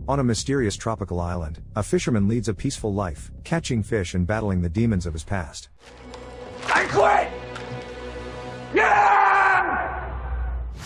On a mysterious tropical island, a fisherman leads a peaceful life, catching fish and battling the demons of his past. I quit! Yeah!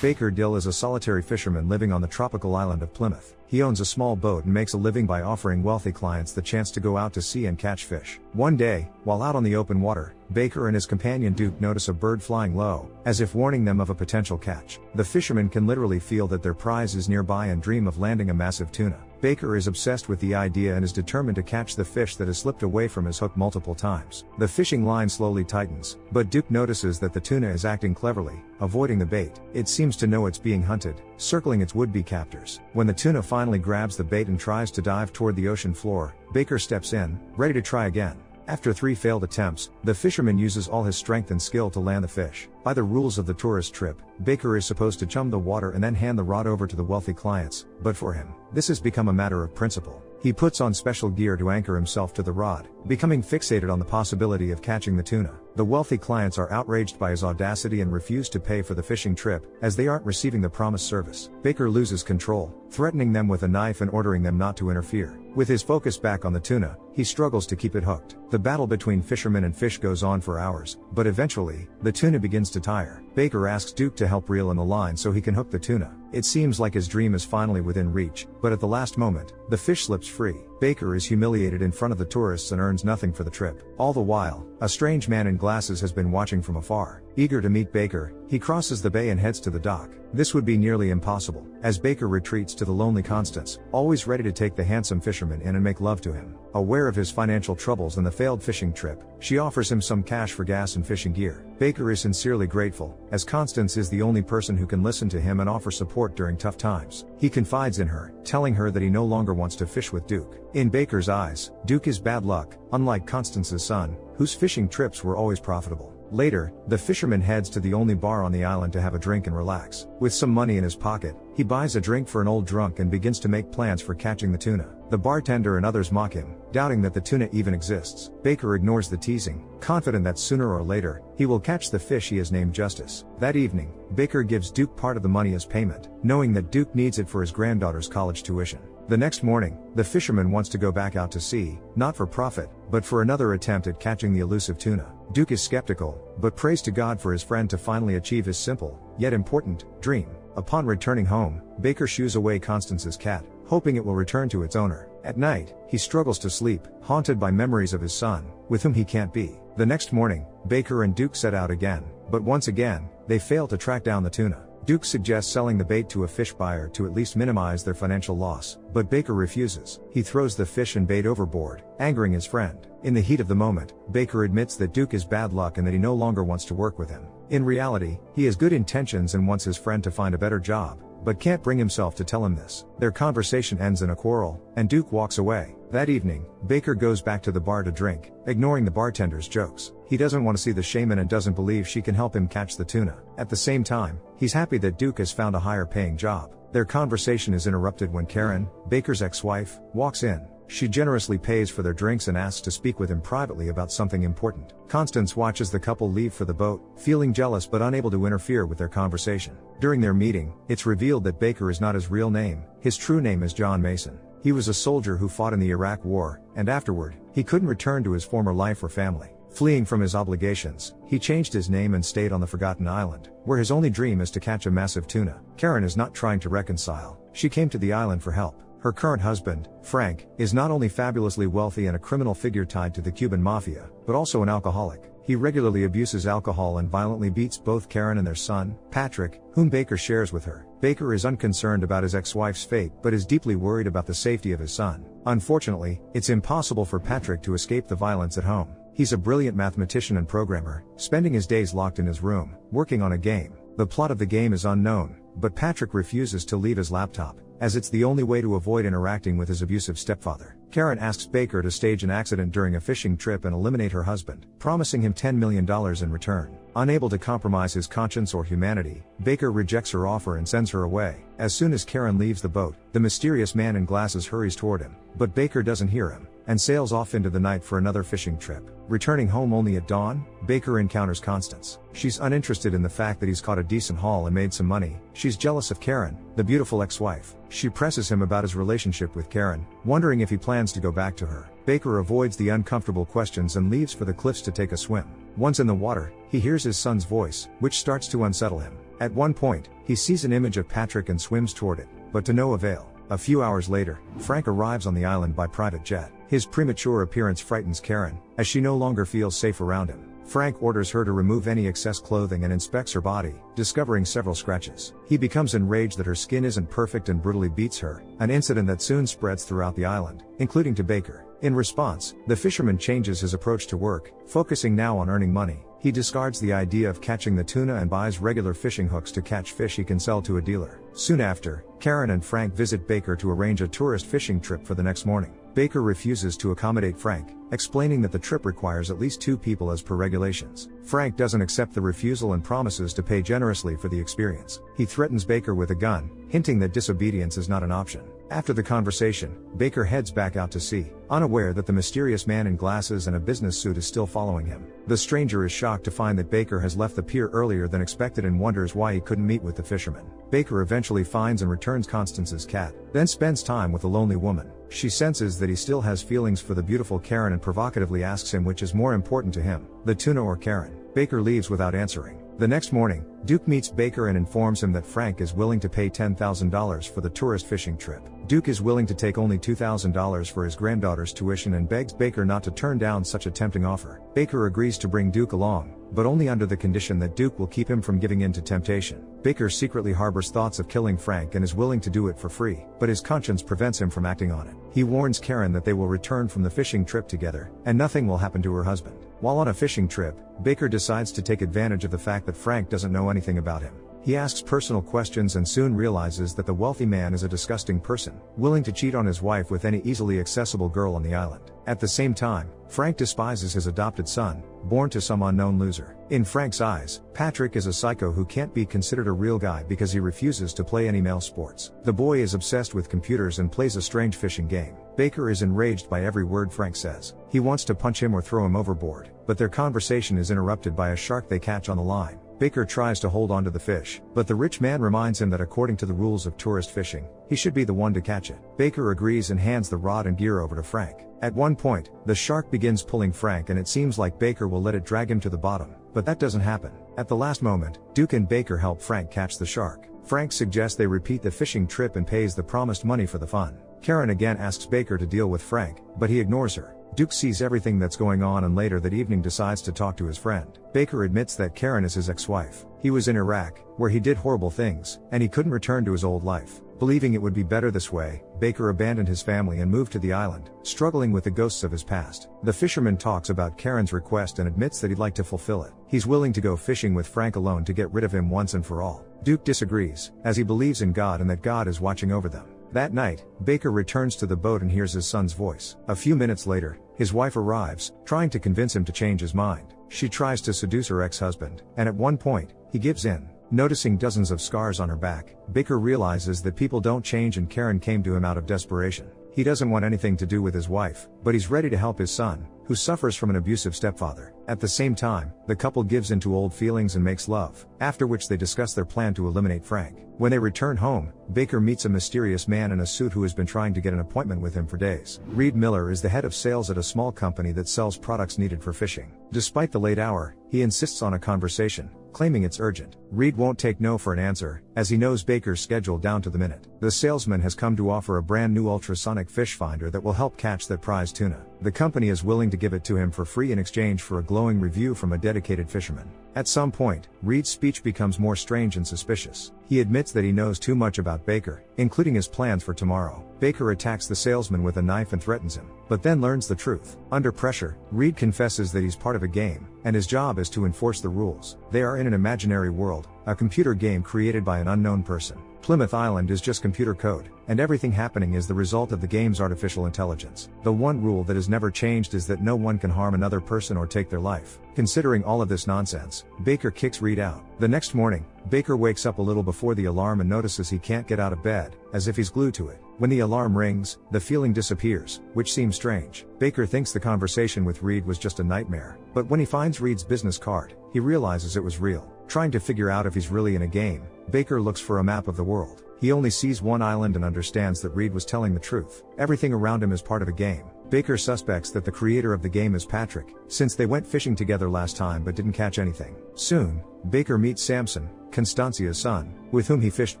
Baker Dill is a solitary fisherman living on the tropical island of Plymouth. He owns a small boat and makes a living by offering wealthy clients the chance to go out to sea and catch fish. One day, while out on the open water, Baker and his companion Duke notice a bird flying low, as if warning them of a potential catch. The fishermen can literally feel that their prize is nearby and dream of landing a massive tuna. Baker is obsessed with the idea and is determined to catch the fish that has slipped away from his hook multiple times. The fishing line slowly tightens, but Duke notices that the tuna is acting cleverly, avoiding the bait. It seems to know it's being hunted, circling its would-be captors. When the tuna finally grabs the bait and tries to dive toward the ocean floor, Baker steps in, ready to try again. After 3 failed attempts, the fisherman uses all his strength and skill to land the fish. By the rules of the tourist trip, Baker is supposed to chum the water and then hand the rod over to the wealthy clients, but for him, this has become a matter of principle. He puts on special gear to anchor himself to the rod, becoming fixated on the possibility of catching the tuna. The wealthy clients are outraged by his audacity and refuse to pay for the fishing trip, as they aren't receiving the promised service. Baker loses control, threatening them with a knife and ordering them not to interfere. With his focus back on the tuna, he struggles to keep it hooked. The battle between fishermen and fish goes on for hours, but eventually, the tuna begins to tire. Baker asks Duke to help reel in the line so he can hook the tuna. It seems like his dream is finally within reach, but at the last moment, the fish slips free. Baker is humiliated in front of the tourists and earns nothing for the trip. All the while, a strange man in glasses has been watching from afar. Eager to meet Baker, he crosses the bay and heads to the dock. This would be nearly impossible, as Baker retreats to the lonely Constance, always ready to take the handsome fisherman in and make love to him. Aware of his financial troubles and the failed fishing trip, she offers him some cash for gas and fishing gear. Baker is sincerely grateful, as Constance is the only person who can listen to him and offer support during tough times. He confides in her, telling her that he no longer wants to fish with Duke. In Baker's eyes, Duke is bad luck, unlike Constance's son, whose fishing trips were always profitable. Later, the fisherman heads to the only bar on the island to have a drink and relax. With some money in his pocket, he buys a drink for an old drunk and begins to make plans for catching the tuna. The bartender and others mock him, doubting that the tuna even exists. Baker ignores the teasing, confident that sooner or later, he will catch the fish he has named Justice. That evening, Baker gives Duke part of the money as payment, knowing that Duke needs it for his granddaughter's college tuition. The next morning, the fisherman wants to go back out to sea, not for profit, but for another attempt at catching the elusive tuna. Duke is skeptical, but prays to God for his friend to finally achieve his simple, yet important, dream. Upon returning home, Baker shoos away Constance's cat, hoping it will return to its owner. At night, he struggles to sleep, haunted by memories of his son, with whom he can't be. The next morning, Baker and Duke set out again, but once again, they fail to track down the tuna. Duke suggests selling the bait to a fish buyer to at least minimize their financial loss, but Baker refuses. He throws the fish and bait overboard, angering his friend. In the heat of the moment, Baker admits that Duke is bad luck and that he no longer wants to work with him. In reality, he has good intentions and wants his friend to find a better job, but can't bring himself to tell him this. Their conversation ends in a quarrel, and Duke walks away. That evening, Baker goes back to the bar to drink, ignoring the bartender's jokes. He doesn't want to see the shaman and doesn't believe she can help him catch the tuna. At the same time, he's happy that Duke has found a higher paying job. Their conversation is interrupted when Karen, Baker's ex-wife, walks in. She generously pays for their drinks and asks to speak with him privately about something important. Constance watches the couple leave for the boat, feeling jealous but unable to interfere with their conversation. During their meeting, it's revealed that Baker is not his real name. His true name is John Mason. He was a soldier who fought in the Iraq War, and afterward, he couldn't return to his former life or family. Fleeing from his obligations, he changed his name and stayed on the forgotten island, where his only dream is to catch a massive tuna. Karen is not trying to reconcile. She came to the island for help. Her current husband, Frank, is not only fabulously wealthy and a criminal figure tied to the Cuban mafia, but also an alcoholic. He regularly abuses alcohol and violently beats both Karen and their son, Patrick, whom Baker shares with her. Baker is unconcerned about his ex-wife's fate but is deeply worried about the safety of his son. Unfortunately, it's impossible for Patrick to escape the violence at home. He's a brilliant mathematician and programmer, spending his days locked in his room, working on a game. The plot of the game is unknown, but Patrick refuses to leave his laptop, as it's the only way to avoid interacting with his abusive stepfather. Karen asks Baker to stage an accident during a fishing trip and eliminate her husband, promising him $10 million in return. Unable to compromise his conscience or humanity, Baker rejects her offer and sends her away. As soon as Karen leaves the boat, the mysterious man in glasses hurries toward him, but Baker doesn't hear him. and sails off into the night for another fishing trip. Returning home only at dawn, Baker encounters Constance. She's uninterested in the fact that he's caught a decent haul and made some money. She's jealous of Karen, the beautiful ex-wife. She presses him about his relationship with Karen, wondering if he plans to go back to her. Baker avoids the uncomfortable questions and leaves for the cliffs to take a swim. Once in the water, he hears his son's voice, which starts to unsettle him. At one point, he sees an image of Patrick and swims toward it, but to no avail. A few hours later, Frank arrives on the island by private jet. His premature appearance frightens Karen, as she no longer feels safe around him. Frank orders her to remove any excess clothing and inspects her body, discovering several scratches. He becomes enraged that her skin isn't perfect and brutally beats her, an incident that soon spreads throughout the island, including to Baker. In response, the fisherman changes his approach to work, focusing now on earning money. He discards the idea of catching the tuna and buys regular fishing hooks to catch fish he can sell to a dealer. Soon after, Karen and Frank visit Baker to arrange a tourist fishing trip for the next morning. Baker refuses to accommodate Frank, explaining that the trip requires at least 2 people as per regulations. Frank doesn't accept the refusal and promises to pay generously for the experience. He threatens Baker with a gun, hinting that disobedience is not an option. After the conversation, Baker heads back out to sea, unaware that the mysterious man in glasses and a business suit is still following him. The stranger is shocked to find that Baker has left the pier earlier than expected and wonders why he couldn't meet with the fisherman. Baker eventually finds and returns Constance's cat, then spends time with a lonely woman. She senses that he still has feelings for the beautiful Karen and provocatively asks him which is more important to him, the tuna or Karen. Baker leaves without answering. The next morning, Duke meets Baker and informs him that Frank is willing to pay $10,000 for the tourist fishing trip. Duke is willing to take only $2,000 for his granddaughter's tuition and begs Baker not to turn down such a tempting offer. Baker agrees to bring Duke along, but only under the condition that Duke will keep him from giving in to temptation. Baker secretly harbors thoughts of killing Frank and is willing to do it for free, but his conscience prevents him from acting on it. He warns Karen that they will return from the fishing trip together, and nothing will happen to her husband. While on a fishing trip, Baker decides to take advantage of the fact that Frank doesn't know anything about him. He asks personal questions and soon realizes that the wealthy man is a disgusting person, willing to cheat on his wife with any easily accessible girl on the island. At the same time, Frank despises his adopted son, born to some unknown loser. In Frank's eyes, Patrick is a psycho who can't be considered a real guy because he refuses to play any male sports. The boy is obsessed with computers and plays a strange fishing game. Baker is enraged by every word Frank says. He wants to punch him or throw him overboard, but their conversation is interrupted by a shark they catch on the line. Baker tries to hold on to the fish, but the rich man reminds him that according to the rules of tourist fishing, he should be the one to catch it. Baker agrees and hands the rod and gear over to Frank. At one point, the shark begins pulling Frank and it seems like Baker will let it drag him to the bottom, but that doesn't happen. At the last moment, Duke and Baker help Frank catch the shark. Frank suggests they repeat the fishing trip and pays the promised money for the fun. Karen again asks Baker to deal with Frank, but he ignores her. Duke sees everything that's going on and later that evening decides to talk to his friend. Baker admits that Karen is his ex-wife. He was in Iraq, where he did horrible things, and he couldn't return to his old life. Believing it would be better this way, Baker abandoned his family and moved to the island, struggling with the ghosts of his past. The fisherman talks about Karen's request and admits that he'd like to fulfill it. He's willing to go fishing with Frank alone to get rid of him once and for all. Duke disagrees, as he believes in God and that God is watching over them. That night, Baker returns to the boat and hears his son's voice. A few minutes later, his wife arrives, trying to convince him to change his mind. She tries to seduce her ex-husband, and at one point, he gives in. Noticing dozens of scars on her back, Baker realizes that people don't change and Karen came to him out of desperation. He doesn't want anything to do with his wife, but he's ready to help his son, who suffers from an abusive stepfather. At the same time, the couple gives in to old feelings and makes love, after which they discuss their plan to eliminate Frank. When they return home, Baker meets a mysterious man in a suit who has been trying to get an appointment with him for days. Reed Miller is the head of sales at a small company that sells products needed for fishing. Despite the late hour, he insists on a conversation, claiming it's urgent. Reed won't take no for an answer, as he knows Baker's schedule down to the minute. The salesman has come to offer a brand new ultrasonic fish finder that will help catch that prize tuna. The company is willing to give it to him for free in exchange for a glowing review from a dedicated fisherman. At some point, Reed's speech becomes more strange and suspicious. He admits that he knows too much about Baker, including his plans for tomorrow. Baker attacks the salesman with a knife and threatens him, but then learns the truth. Under pressure, Reed confesses that he's part of a game, and his job is to enforce the rules. They are in an imaginary world, a computer game created by an unknown person. Plymouth Island is just computer code, and everything happening is the result of the game's artificial intelligence. The one rule that has never changed is that no one can harm another person or take their life. Considering all of this nonsense, Baker kicks Reed out. The next morning, Baker wakes up a little before the alarm and notices he can't get out of bed, as if he's glued to it. When the alarm rings, the feeling disappears, which seems strange. Baker thinks the conversation with Reed was just a nightmare, but when he finds Reed's business card, he realizes it was real. Trying to figure out if he's really in a game, Baker looks for a map of the world. He only sees one island and understands that Reed was telling the truth. Everything around him is part of a game. Baker suspects that the creator of the game is Patrick, since they went fishing together last time but didn't catch anything. Soon, Baker meets Samson, Constancia's son, with whom he fished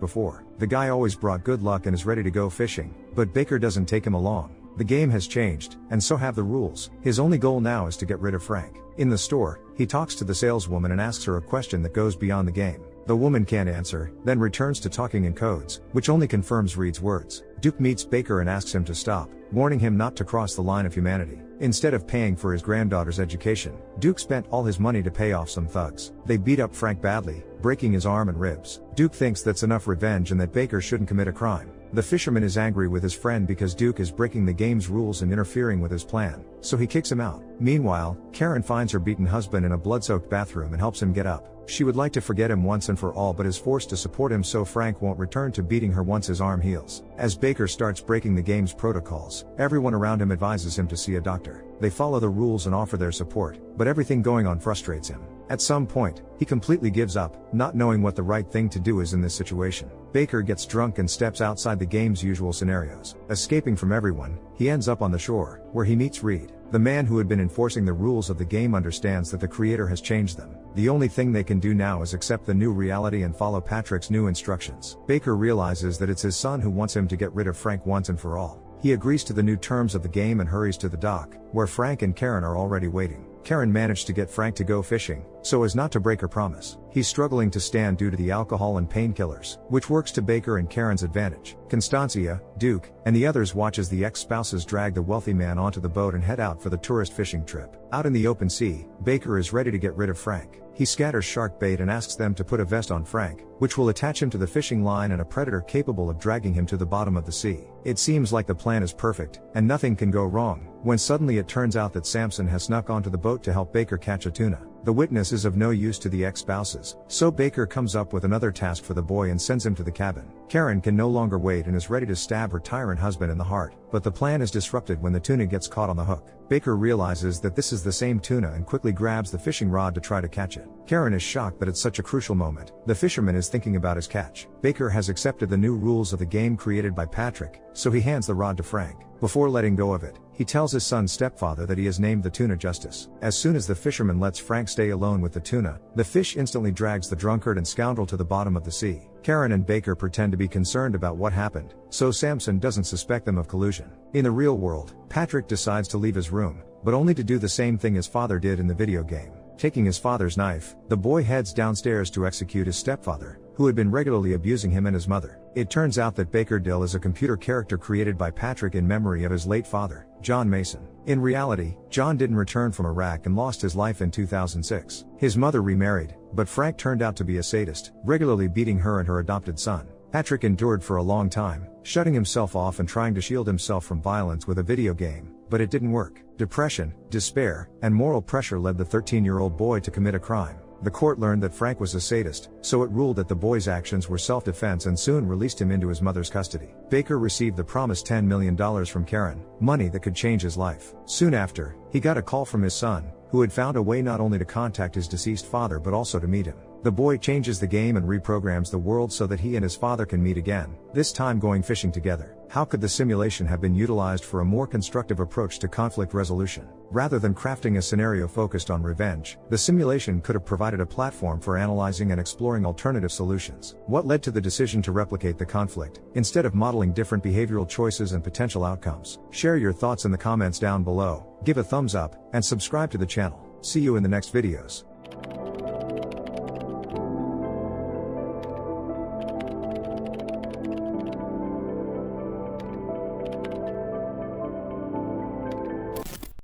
before. The guy always brought good luck and is ready to go fishing, but Baker doesn't take him along. The game has changed, and so have the rules. His only goal now is to get rid of Frank. In the store, he talks to the saleswoman and asks her a question that goes beyond the game. The woman can't answer, then returns to talking in codes, which only confirms Reed's words. Duke meets Baker and asks him to stop, warning him not to cross the line of humanity. Instead of paying for his granddaughter's education, Duke spent all his money to pay off some thugs. They beat up Frank badly, breaking his arm and ribs. Duke thinks that's enough revenge and that Baker shouldn't commit a crime. The fisherman is angry with his friend because Duke is breaking the game's rules and interfering with his plan, so he kicks him out. Meanwhile, Karen finds her beaten husband in a blood-soaked bathroom and helps him get up. She would like to forget him once and for all but is forced to support him so Frank won't return to beating her once his arm heals. As Baker starts breaking the game's protocols, everyone around him advises him to see a doctor. They follow the rules and offer their support, but everything going on frustrates him. At some point, he completely gives up, not knowing what the right thing to do is in this situation. Baker gets drunk and steps outside the game's usual scenarios. Escaping from everyone, he ends up on the shore, where he meets Reed. The man who had been enforcing the rules of the game understands that the creator has changed them. The only thing they can do now is accept the new reality and follow Patrick's new instructions. Baker realizes that it's his son who wants him to get rid of Frank once and for all. He agrees to the new terms of the game and hurries to the dock, where Frank and Karen are already waiting. Karen managed to get Frank to go fishing, so as not to break her promise. He's struggling to stand due to the alcohol and painkillers, which works to Baker and Karen's advantage. Constancia, Duke, and the others watch as the ex-spouses drag the wealthy man onto the boat and head out for the tourist fishing trip. Out in the open sea, Baker is ready to get rid of Frank. He scatters shark bait and asks them to put a vest on Frank, which will attach him to the fishing line and a predator capable of dragging him to the bottom of the sea. It seems like the plan is perfect, and nothing can go wrong, when suddenly it turns out that Samson has snuck onto the boat to help Baker catch a tuna. The witness is of no use to the ex-spouses, so Baker comes up with another task for the boy and sends him to the cabin. Karen can no longer wait and is ready to stab her tyrant husband in the heart, but the plan is disrupted when the tuna gets caught on the hook. Baker realizes that this is the same tuna and quickly grabs the fishing rod to try to catch it. Karen is shocked that at such a crucial moment, the fisherman is thinking about his catch. Baker has accepted the new rules of the game created by Patrick, so he hands the rod to Frank. Before letting go of it, he tells his son's stepfather that he has named the tuna Justice. As soon as the fisherman lets Frank stay alone with the tuna, the fish instantly drags the drunkard and scoundrel to the bottom of the sea. Karen and Baker pretend to be concerned about what happened, so Samson doesn't suspect them of collusion. In the real world, Patrick decides to leave his room, but only to do the same thing his father did in the video game. Taking his father's knife, the boy heads downstairs to execute his stepfather, who had been regularly abusing him and his mother. It turns out that Baker Dill is a computer character created by Patrick in memory of his late father, John Mason. In reality, John didn't return from Iraq and lost his life in 2006. His mother remarried, but Frank turned out to be a sadist, regularly beating her and her adopted son. Patrick endured for a long time, shutting himself off and trying to shield himself from violence with a video game, but it didn't work. Depression, despair, and moral pressure led the 13-year-old boy to commit a crime. The court learned that Frank was a sadist, so it ruled that the boy's actions were self-defense and soon released him into his mother's custody. Baker received the promised $10 million from Karen, money that could change his life. Soon after, he got a call from his son, who had found a way not only to contact his deceased father but also to meet him. The boy changes the game and reprograms the world so that he and his father can meet again, this time going fishing together. How could the simulation have been utilized for a more constructive approach to conflict resolution? Rather than crafting a scenario focused on revenge, the simulation could have provided a platform for analyzing and exploring alternative solutions. What led to the decision to replicate the conflict, instead of modeling different behavioral choices and potential outcomes? Share your thoughts in the comments down below, give a thumbs up, and subscribe to the channel. See you in the next videos.